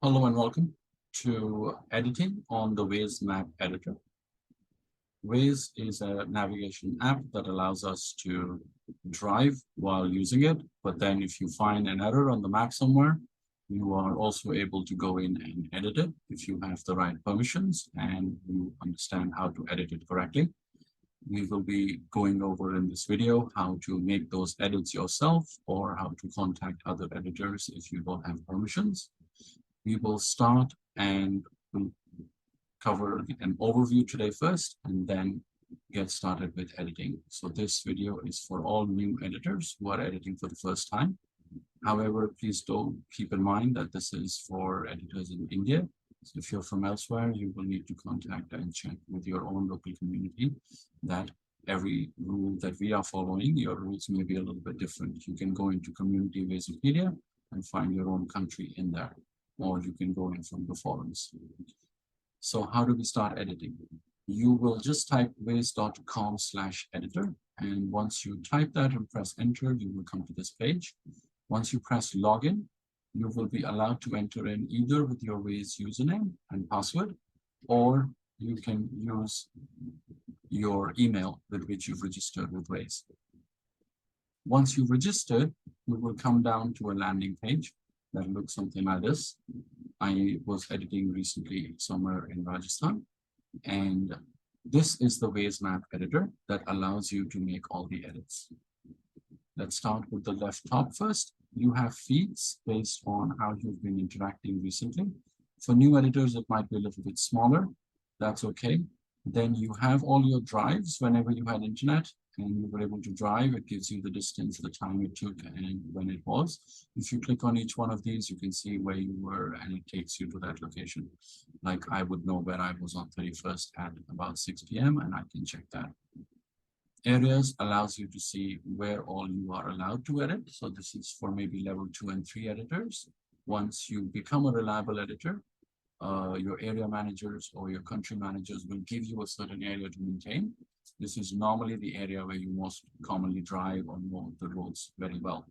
Hello and welcome to editing on the Waze Map Editor. Waze is a navigation app that allows us to drive while using it, but then if you find an error on the map somewhere, you are also able to go in and edit it if you have the right permissions and you understand how to edit it correctly. We will be going over in this video how to make those edits yourself or how to contact other editors if you don't have permissions. We will start and we'll cover an overview today first and then get started with editing. So this video is for all new editors who are editing for the first time. However, please don't keep in mind that this is for editors in India. So if you're from elsewhere, you will need to contact and check with your own local community that every rule that we are following, your rules may be a little bit different. You can go into Community Wikipedia and find your own country in there, or you can go in from the forums. So how do we start editing? You will just type waze.com/editor. And once you type that and press enter, you will come to this page. Once you press login, you will be allowed to enter in either with your Waze username and password, or you can use your email with which you've registered with Waze. Once you've registered, you will come down to a landing page that looks something like this. I was editing recently somewhere in Rajasthan, and this is the Waze Map Editor that allows you to make all the edits. Let's start with the left top first. You have feeds based on how you've been interacting recently. For new editors, it might be a little bit smaller. That's okay. Then you have all your drives whenever you had internet and you were able to drive. It gives you the distance, the time it took, and when it was. If you click on each one of these, you can see where you were and it takes you to that location. Like I would know where I was on 31st at about 6 p.m. and I can check that. Areas allows you to see where all you are allowed to edit. So this is for maybe level 2 and 3 editors. Once you become a reliable editor, your area managers or your country managers will give you a certain area to maintain. This is normally the area where you most commonly drive or know the roads very well.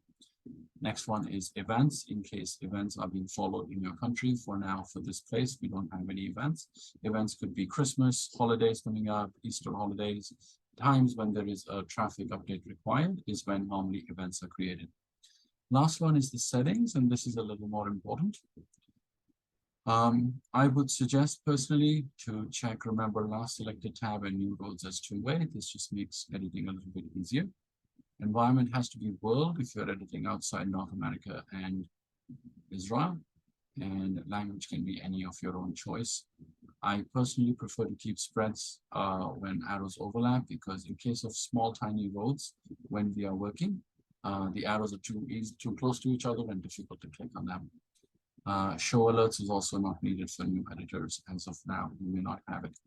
Next one is events, in case events are being followed in your country. For now, for this place, we don't have any events. Events could be Christmas, holidays coming up, Easter holidays. Times when there is a traffic update required is when normally events are created. Last one is the settings, and this is a little more important. I would suggest personally to check remember last selected tab and new roads as two-way. This just makes editing a little bit easier. Environment has to be world if you're editing outside North America and Israel, and language can be any of your own choice. I personally prefer to keep spreads when arrows overlap, because in case of small tiny roads, when we are working, the arrows are too close to each other and difficult to click on them. Show alerts is also not needed for new editors as of now. You may not have it.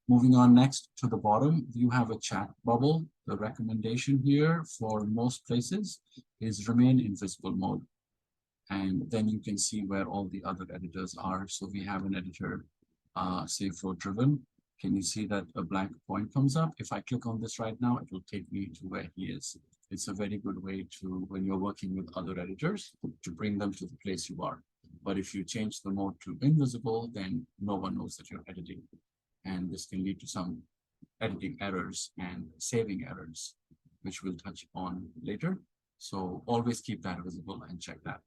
Moving on next to the bottom, you have a chat bubble. The recommendation here for most places is remain in visible mode. And then you can see where all the other editors are. So we have an editor, say for driven. Can you see that a blank point comes up? If I click on this right now, it will take me to where he is. It's a very good way to, when you're working with other editors, to bring them to the place you are. But if you change the mode to invisible, then no one knows that you're editing. And this can lead to some editing errors and saving errors, which we'll touch on later. So always keep that visible and check that.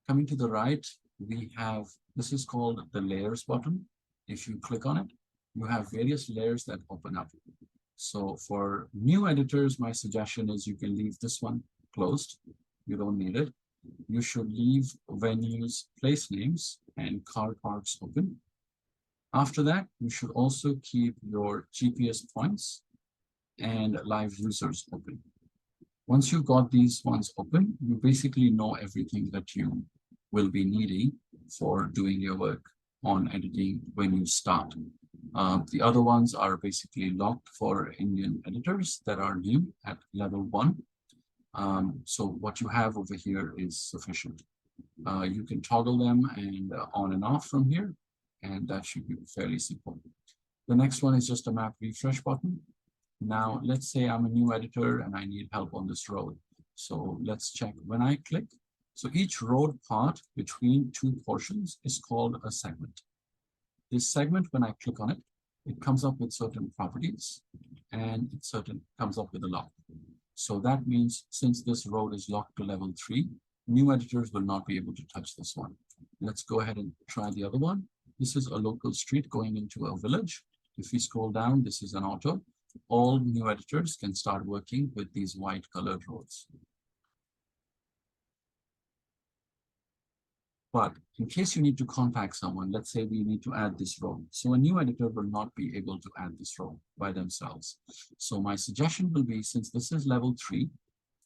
Coming to the right, we have, this is called the layers button. If you click on it, you have various layers that open up. So for new editors, my suggestion is you can leave this one closed. You don't need it. You should leave venues, place names, and car parks open. After that, you should also keep your GPS points and live users open. Once you've got these ones open, you basically know everything that you will be needing for doing your work on editing when you start. The other ones are basically locked for Indian editors that are new at level 1. So what you have over here is sufficient. You can toggle them and on and off from here, and that should be fairly simple. The next one is just a map refresh button. Now, let's say I'm a new editor and I need help on this road. So let's check. When I click, So each road part between two portions is called a segment. This segment, when I click on it, it comes up with certain properties and it comes up with a lock. So that means since this road is locked to level 3, new editors will not be able to touch this one. Let's go ahead and try the other one. This is a local street going into a village. If we scroll down, this is an auto. All new editors can start working with these white colored roads. But in case you need to contact someone, let's say we need to add this row. So a new editor will not be able to add this row by themselves. So my suggestion will be, since this is level 3,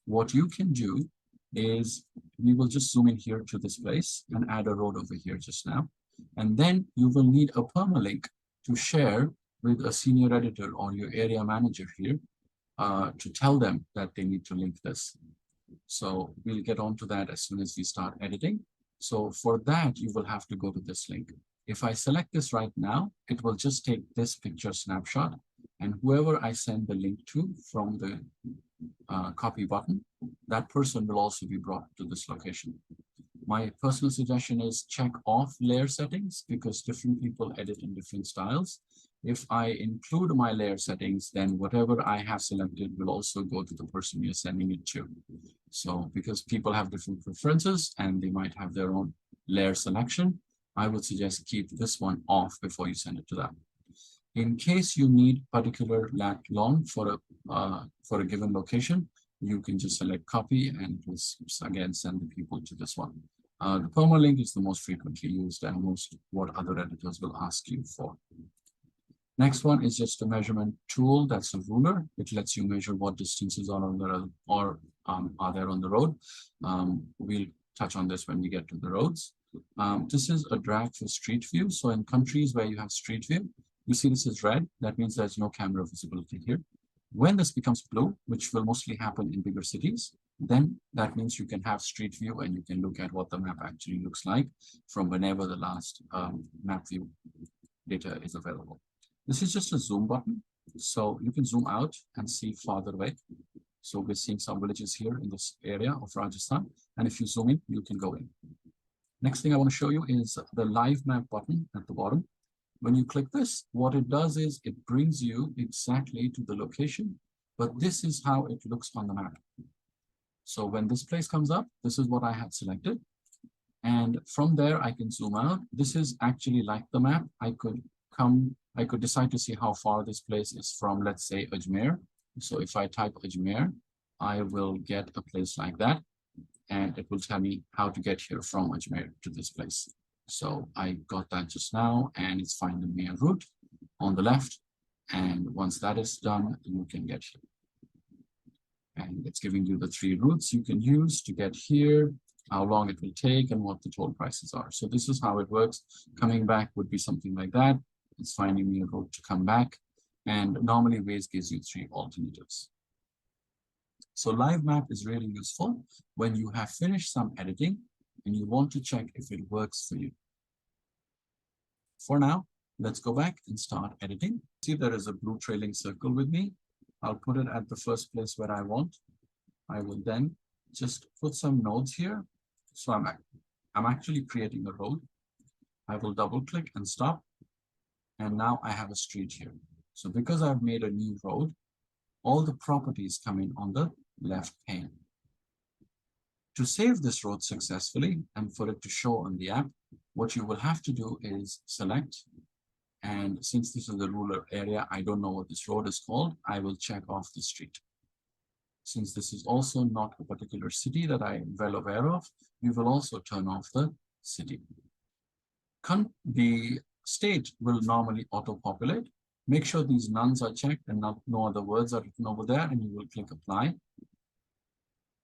what you can do is we will just zoom in here to this place and add a road over here just now. And then you will need a permalink to share with a senior editor or your area manager here to tell them that they need to link this. So we'll get onto that as soon as we start editing. So for that, you will have to go to this link. If I select this right now, it will just take this picture snapshot, and whoever I send the link to from the copy button, that person will also be brought to this location. My personal suggestion is check off layer settings because different people edit in different styles. If I include my layer settings, then whatever I have selected will also go to the person you're sending it to. So because people have different preferences and they might have their own layer selection, I would suggest keep this one off before you send it to them. In case you need particular lat long for a given location, you can just select copy and just again send the people to this one. The permalink is the most frequently used and most what other editors will ask you for. Next one is just a measurement tool. That's a ruler. It lets you measure what distances are on the are there on the road. We'll touch on this when we get to the roads. This is a drag for street view. So in countries where you have street view, you see this is red. That means there's no camera visibility here. When this becomes blue, which will mostly happen in bigger cities, then that means you can have street view and you can look at what the map actually looks like from whenever the last map view data is available. This is just a zoom button. So you can zoom out and see farther away. So we're seeing some villages here in this area of Rajasthan. And if you zoom in, you can go in. Next thing I want to show you is the live map button at the bottom. When you click this, what it does is it brings you exactly to the location, but this is how it looks on the map. So when this place comes up, this is what I had selected. And from there, I can zoom out. This is actually like the map. I could decide to see how far this place is from, let's say, Ajmer. So if I type Ajmer, I will get a place like that. And it will tell me how to get here from Ajmer to this place. So I got that just now, and it's finding me a route on the left. And once that is done, you can get here. And it's giving you the 3 routes you can use to get here, how long it will take, and what the toll prices are. So this is how it works. Coming back would be something like that. It's finding me a route to come back. And normally Waze gives you 3 alternatives. So live map is really useful when you have finished some editing and you want to check if it works for you. For now, let's go back and start editing. See, there is a blue trailing circle with me. I'll put it at the first place where I want. I will then just put some nodes here. So I'm actually creating a road. I will double click and stop. And now I have a street here. So because I've made a new road, all the properties come in on the left pane. To save this road successfully and for it to show on the app, what you will have to do is select. And since this is the rural area, I don't know what this road is called. I will check off the street. Since this is also not a particular city that I am well aware of, we will also turn off the city. The state will normally auto-populate. Make sure these nones are checked and no other words are written over there, and you will click apply.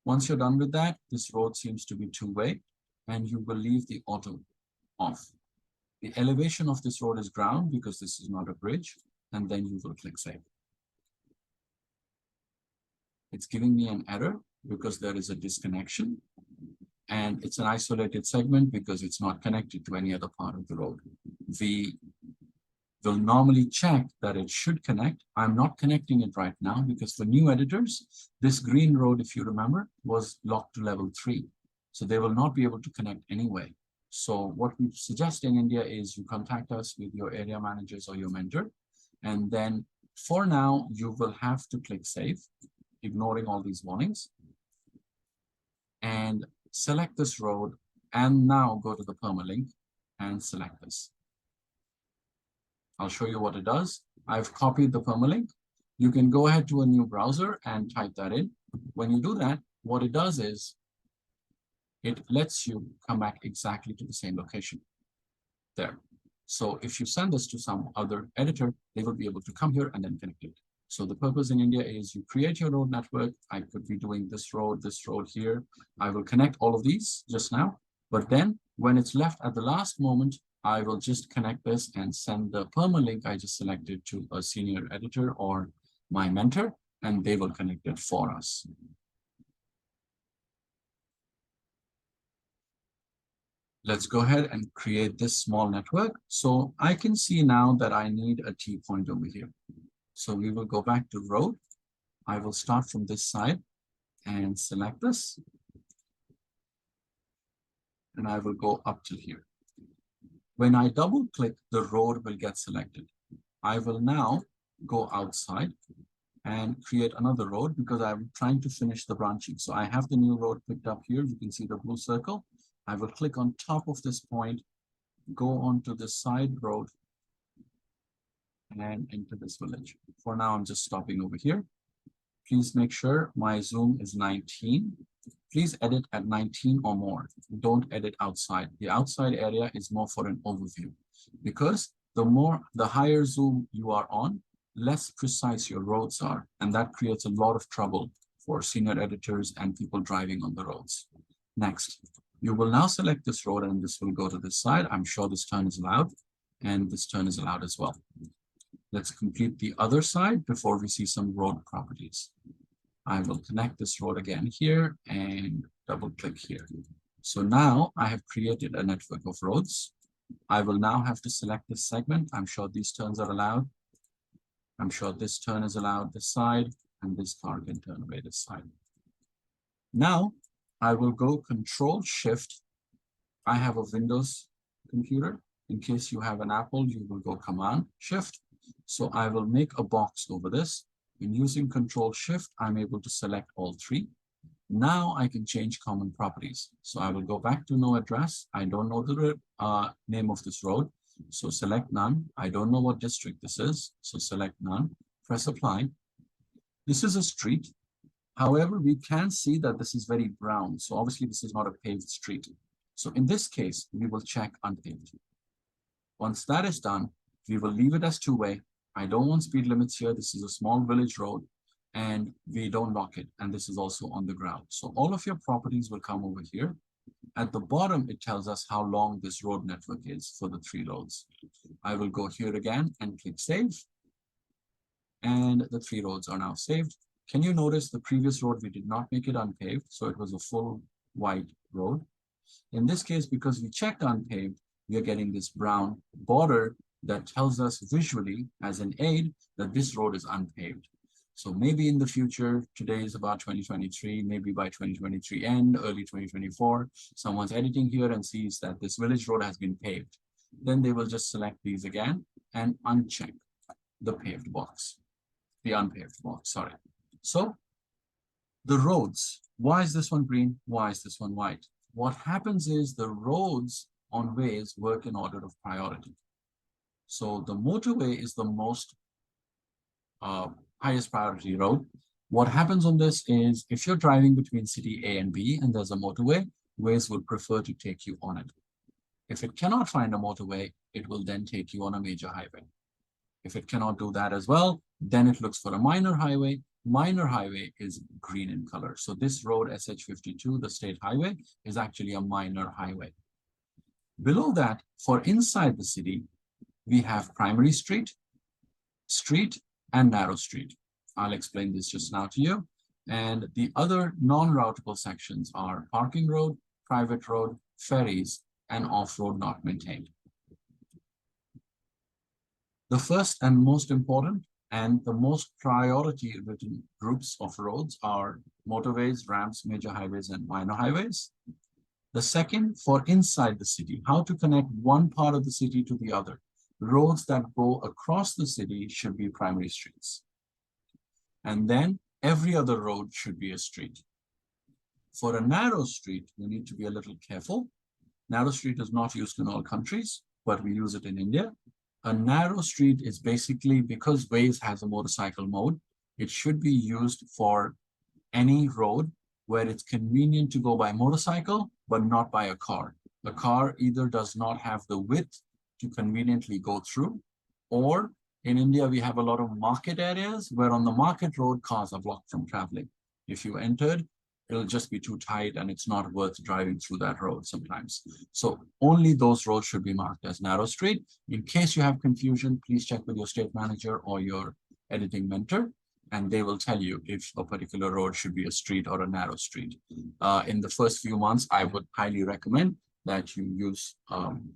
Once you're done with that, this road seems to be 2-way, and you will leave the auto off. The elevation of this road is ground because this is not a bridge, and then you will click save. It's giving me an error because there is a disconnection, and it's an isolated segment because it's not connected to any other part of the road. We will normally check that it should connect. I'm not connecting it right now because for new editors, this green road, if you remember, was locked to level 3. So they will not be able to connect anyway. So what we suggest in India is you contact us with your area managers or your mentor. And then for now, you will have to click save, ignoring all these warnings, and select this road. And now go to the permalink and select this. I'll show you what it does. I've copied the permalink. You can go ahead to a new browser and type that in. When you do that, what it does is it lets you come back exactly to the same location there. So if you send this to some other editor, they will be able to come here and then connect it. So the purpose in India is you create your road network. I could be doing this road here. I will connect all of these just now. But then when it's left at the last moment, I will just connect this and send the permalink I just selected to a senior editor or my mentor, and they will connect it for us. Let's go ahead and create this small network. So I can see now that I need a T point over here. So we will go back to road. I will start from this side and select this. And I will go up to here. When I double click, the road will get selected. I will now go outside and create another road because I'm trying to finish the branching. So I have the new road picked up here. You can see the blue circle. I will click on top of this point, go onto the side road and into this village. For now, I'm just stopping over here. Please make sure my zoom is 19. Please edit at 19 or more. Don't edit outside. The outside area is more for an overview because the higher zoom you are on, less precise your roads are. And that creates a lot of trouble for senior editors and people driving on the roads. Next, you will now select this road and this will go to this side. I'm sure this turn is allowed and this turn is allowed as well. Let's complete the other side before we see some road properties. I will connect this road again here and double click here. So now I have created a network of roads. I will now have to select this segment. I'm sure these turns are allowed. I'm sure this turn is allowed this side and this car can turn away this side. Now I will go Control Shift. I have a Windows computer. In case you have an Apple, you will go Command Shift. So I will make a box over this. In using Control Shift, I'm able to select all three. Now I can change common properties. So I will go back to no address. I don't know the name of this road. So select none. I don't know what district this is. So select none. Press apply. This is a street. However, we can see that this is very brown. So obviously this is not a paved street. So in this case, we will check unpaved. Once that is done, we will leave it as two-way. I don't want speed limits here. This is a small village road and we don't lock it. And this is also on the ground. So all of your properties will come over here. At the bottom, it tells us how long this road network is for the three roads. I will go here again and click save. And the three roads are now saved. Can you notice the previous road, we did not make it unpaved. So it was a full white road. In this case, because we checked unpaved, we are getting this brown border that tells us visually as an aid that this road is unpaved. So maybe in the future, today is about 2023, maybe by 2023 end, early 2024, someone's editing here and sees that this village road has been paved. Then they will just select these again and uncheck the paved box, the unpaved box, sorry. So the roads, why is this one green? Why is this one white? What happens is the roads on Waze work in order of priority. So the motorway is the most highest priority road. What happens on this is if you're driving between city A and B and there's a motorway, Waze would prefer to take you on it. If it cannot find a motorway, it will then take you on a major highway. If it cannot do that as well, then it looks for a minor highway. Minor highway is green in color. So this road SH52, the state highway, is actually a minor highway. Below that, for inside the city, we have primary street, and narrow street. I'll explain this just now to you. And the other non-routable sections are parking road, private road, ferries, and off-road not maintained. The first and most important and the most priority written groups of roads are motorways, ramps, major highways, and minor highways. The second, for inside the city, how to connect one part of the city to the other. Roads that go across the city should be primary streets. And then every other road should be a street. For a narrow street, you need to be a little careful. Narrow street is not used in all countries, but we use it in India. A narrow street is basically, because Waze has a motorcycle mode, it should be used for any road where it's convenient to go by motorcycle, but not by a car. The car either does not have the width to conveniently go through, or in India, we have a lot of market areas where on the market road, cars are blocked from traveling. If you entered, it'll just be too tight and it's not worth driving through that road sometimes. So only those roads should be marked as narrow street. In case you have confusion, please check with your state manager or your editing mentor, and they will tell you if a particular road should be a street or a narrow street. In the first few months, I would highly recommend that you use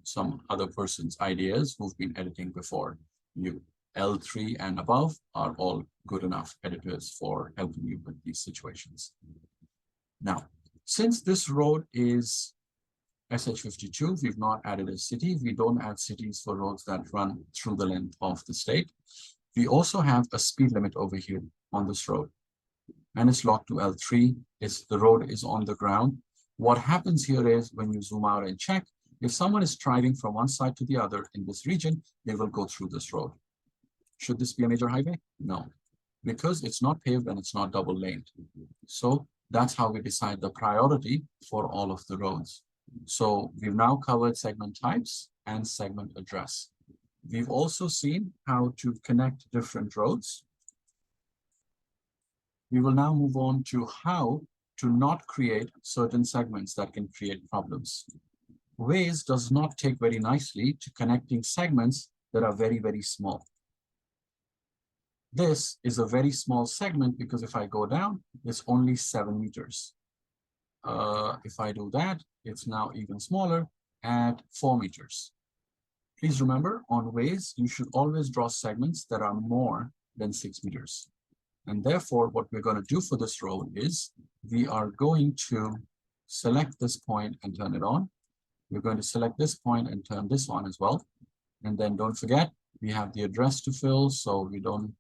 some other person's ideas who've been editing before you. L3 and above are all good enough editors for helping you with these situations. Now, since this road is SH52, we've not added a city. We don't add cities for roads that run through the length of the state. We also have a speed limit over here on this road, and it's locked to L3. The road is on the ground. What happens here is when you zoom out and check, if someone is driving from one side to the other in this region, they will go through this road. Should this be a major highway? No, because it's not paved and it's not double laned. So that's how we decide the priority for all of the roads. So we've now covered segment types and segment address. We've also seen how to connect different roads. We will now move on to how to not create certain segments that can create problems. Waze does not take very nicely to connecting segments that are very, very small. This is a very small segment because if I go down, it's only 7 meters. If I do that, it's now even smaller at 4 meters. Please remember, on Waze, you should always draw segments that are more than 6 meters. And therefore, what we're going to do for this road is we are going to select this point and turn it on. We're going to select this point and turn this on as well. And then don't forget, we have the address to fill, so we don't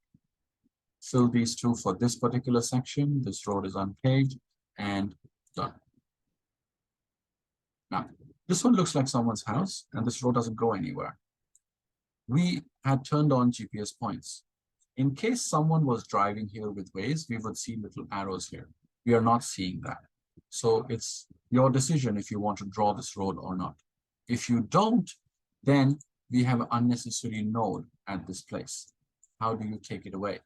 fill these two for this particular section. This road is unpaved and done. Now, this one looks like someone's house and this road doesn't go anywhere. We had turned on GPS points. In case someone was driving here with Waze, we would see little arrows here. We are not seeing that. So it's your decision if you want to draw this road or not. If you don't, then we have an unnecessary node at this place. How do you take it away?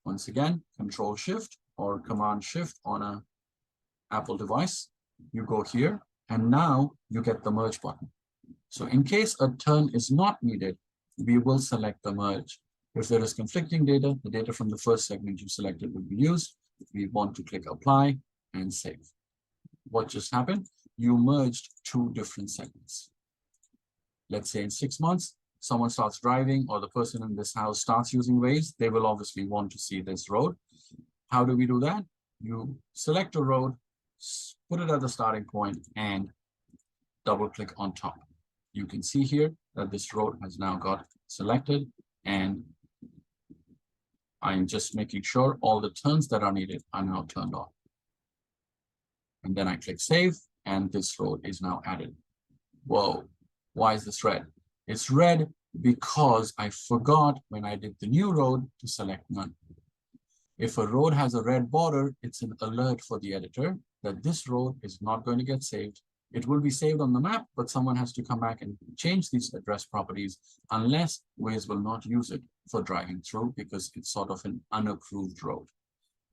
Once again, Control Shift or Command Shift on an Apple device. You go here, and now you get the merge button. So in case a turn is not needed, we will select the merge. If there is conflicting data, the data from the first segment you selected will be used. We want to click Apply and Save. What just happened? You merged 2 different segments. Let's say in 6 months, someone starts driving or the person in this house starts using Waze, they will obviously want to see this road. How do we do that? You select a road, put it at the starting point, and double click on top. You can see here that this road has now got selected, and I'm just making sure all the turns that are needed are now turned on. And then I click Save, and this road is now added. Whoa, why is this red? It's red because I forgot when I did the new road to select none. If a road has a red border, it's an alert for the editor that this road is not going to get saved. It will be saved on the map, but someone has to come back and change these address properties unless Waze will not use it for driving through because it's sort of an unapproved road.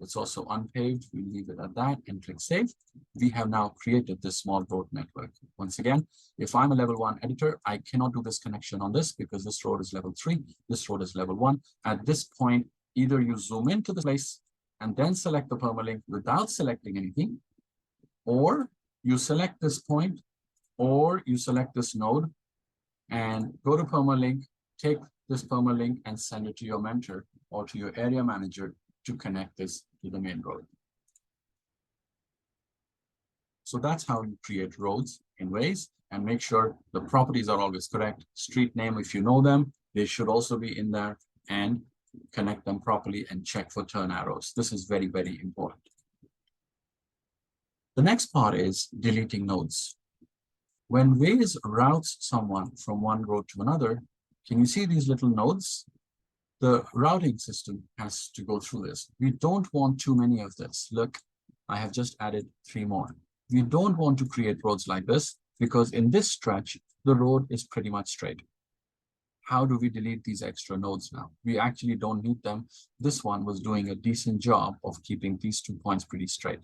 It's also unpaved. We leave it at that and click Save. We have now created this small road network. Once again, if I'm a level 1 editor, I cannot do this connection on this because this road is level 3, this road is level 1. At this point, either you zoom into the place and then select the permalink without selecting anything, or you select this point, or you select this node and go to permalink, take this permalink and send it to your mentor or to your area manager to connect this to the main road. So that's how you create roads in Waze, and make sure the properties are always correct. Street name, if you know them, they should also be in there, and connect them properly and check for turn arrows. This is very, very important. The next part is deleting nodes. When Waze routes someone from one road to another, can you see these little nodes? The routing system has to go through this. We don't want too many of this. Look, I have just added 3 more. We don't want to create roads like this, because in this stretch, the road is pretty much straight. How do we delete these extra nodes now? We actually don't need them. This one was doing a decent job of keeping these 2 points pretty straight.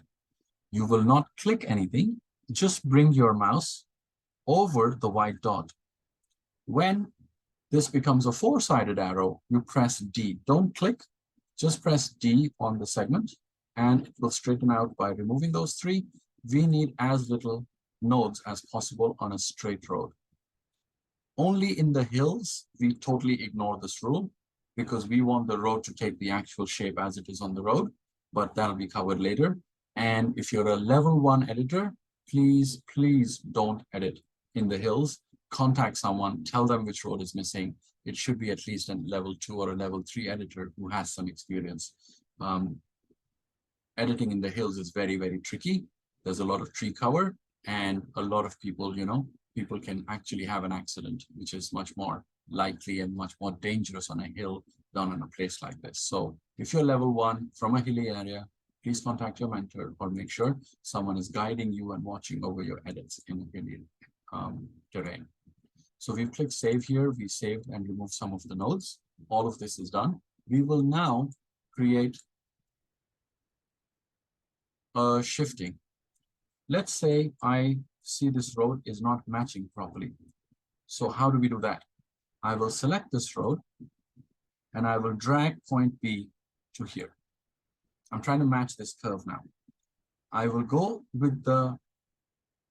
You will not click anything. Just bring your mouse over the white dot. When this becomes a 4-sided arrow, you press D. Don't click, just press D on the segment, and it will straighten out by removing those 3. We need as little nodes as possible on a straight road. Only in the hills, we totally ignore this rule, because we want the road to take the actual shape as it is on the road, but that'll be covered later. And if you're a level 1 editor, please, please don't edit in the hills. Contact someone, tell them which road is missing. It should be at least a level 2 or a level 3 editor who has some experience. Editing in the hills is very, very tricky. There's a lot of tree cover, and a lot of people, people can actually have an accident, which is much more likely and much more dangerous on a hill than on a place like this. So if you're level 1 from a hilly area, please contact your mentor, or make sure someone is guiding you and watching over your edits in a hilly terrain. So we've clicked save here. We saved and removed some of the nodes. All of this is done. We will now create a shifting. Let's say I see this road is not matching properly. So how do we do that? I will select this road, and I will drag point B to here. I'm trying to match this curve now. I will go with the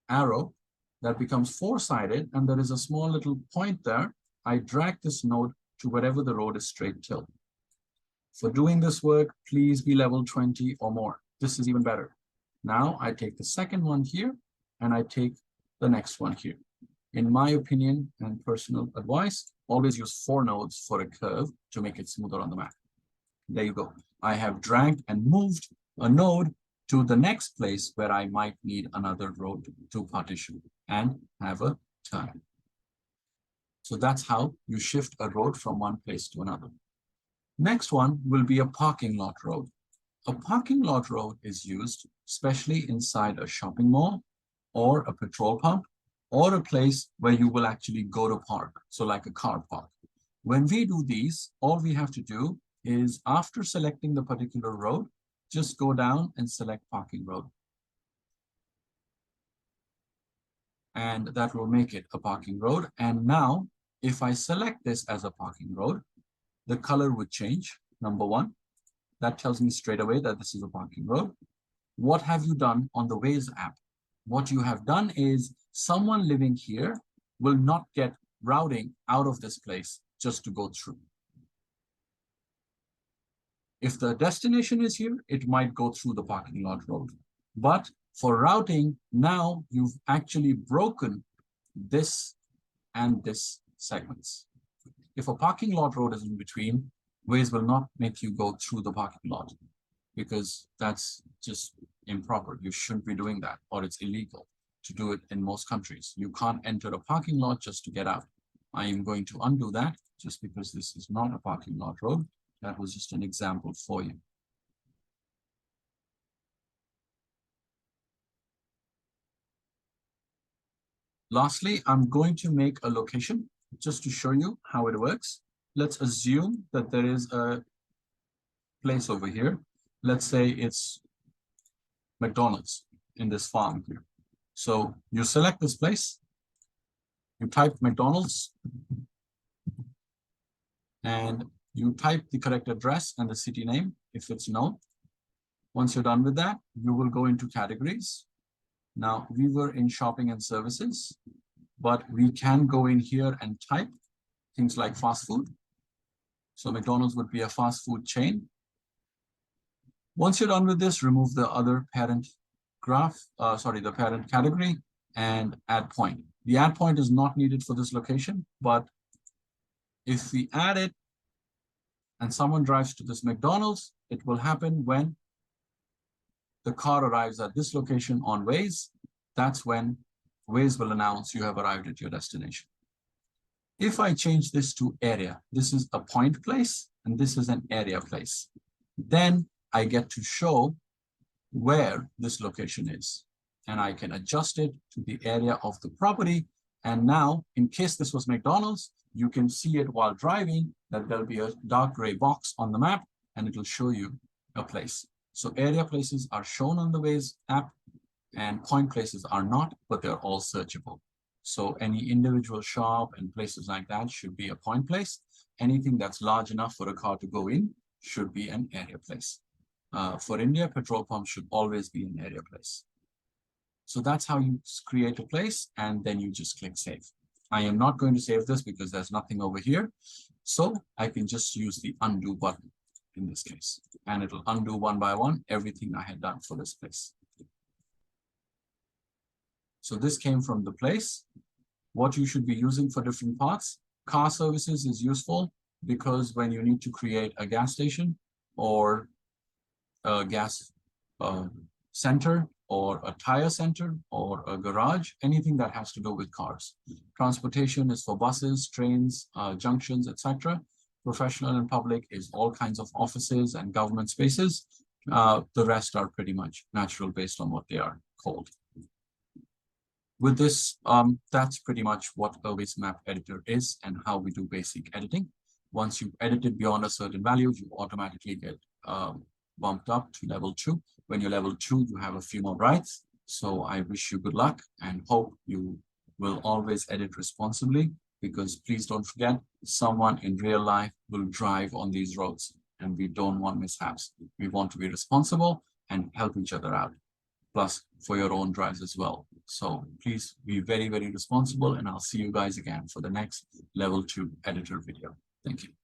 arrow that becomes 4-sided, and there is a small little point there. I drag this node to wherever the road is straight till. For doing this work, please be level 20 or more. This is even better. Now I take the second one here, and I take the next one here. In my opinion and personal advice, always use 4 nodes for a curve to make it smoother on the map. There you go. I have dragged and moved a node to the next place where I might need another road to partition and have a turn. So that's how you shift a road from one place to another. Next one will be a parking lot road. A parking lot road is used especially inside a shopping mall, or a petrol pump, or a place where you will actually go to park, so like a car park. When we do these, all we have to do is, after selecting the particular road, just go down and select parking road. And that will make it a parking road. And now, if I select this as a parking road, the color would change, number 1. That tells me straight away that this is a parking road. What have you done on the Waze app? What you have done is, someone living here will not get routing out of this place just to go through. If the destination is here, it might go through the parking lot road. But for routing, now you've actually broken this and this segments. If a parking lot road is in between, Waze will not make you go through the parking lot, because that's just improper. You shouldn't be doing that, or it's illegal to do it in most countries. You can't enter a parking lot just to get out. I am going to undo that, just because this is not a parking lot road. That was just an example for you. Lastly, I'm going to make a location just to show you how it works. Let's assume that there is a place over here. Let's say it's McDonald's in this farm here. So you select this place, you type McDonald's, and you type the correct address and the city name if it's known. Once you're done with that, you will go into categories. Now, we were in shopping and services, but we can go in here and type things like fast food. So McDonald's would be a fast food chain. Once you're done with this, remove the other parent the parent category and add point. The add point is not needed for this location, but if we add it and someone drives to this McDonald's, it will happen when the car arrives at this location on Waze. That's when Waze will announce you have arrived at your destination. If I change this to area, this is a point place and this is an area place, then I get to show where this location is. And I can adjust it to the area of the property. And now, in case this was McDonald's, you can see it while driving, that there'll be a dark gray box on the map and it will show you a place. So area places are shown on the Waze app and point places are not, but they're all searchable. So any individual shop and places like that should be a point place. Anything that's large enough for a car to go in should be an area place. For India, petrol pumps should always be an area place. So that's how you create a place, and then you just click save. I am not going to save this because there's nothing over here. So I can just use the undo button in this case, and it'll undo one by one everything I had done for this place. So this came from the place. What you should be using for different parts. Car services is useful because when you need to create a gas station or a gas center or a tire center or a garage, anything that has to do with cars. Transportation is for buses, trains, junctions, etc. Professional and public is all kinds of offices and government spaces. The rest are pretty much natural based on what they are called. With this, that's pretty much what a Waze Map Editor is and how we do basic editing. Once you've edited beyond a certain value, you automatically get bumped up to level 2. When you're level 2, you have a few more rights. So I wish you good luck and hope you will always edit responsibly, because please don't forget, someone in real life will drive on these roads and we don't want mishaps. We want to be responsible and help each other out, plus for your own drives as well. So please be very, very responsible, and I'll see you guys again for the next level 2 editor video. Thank you.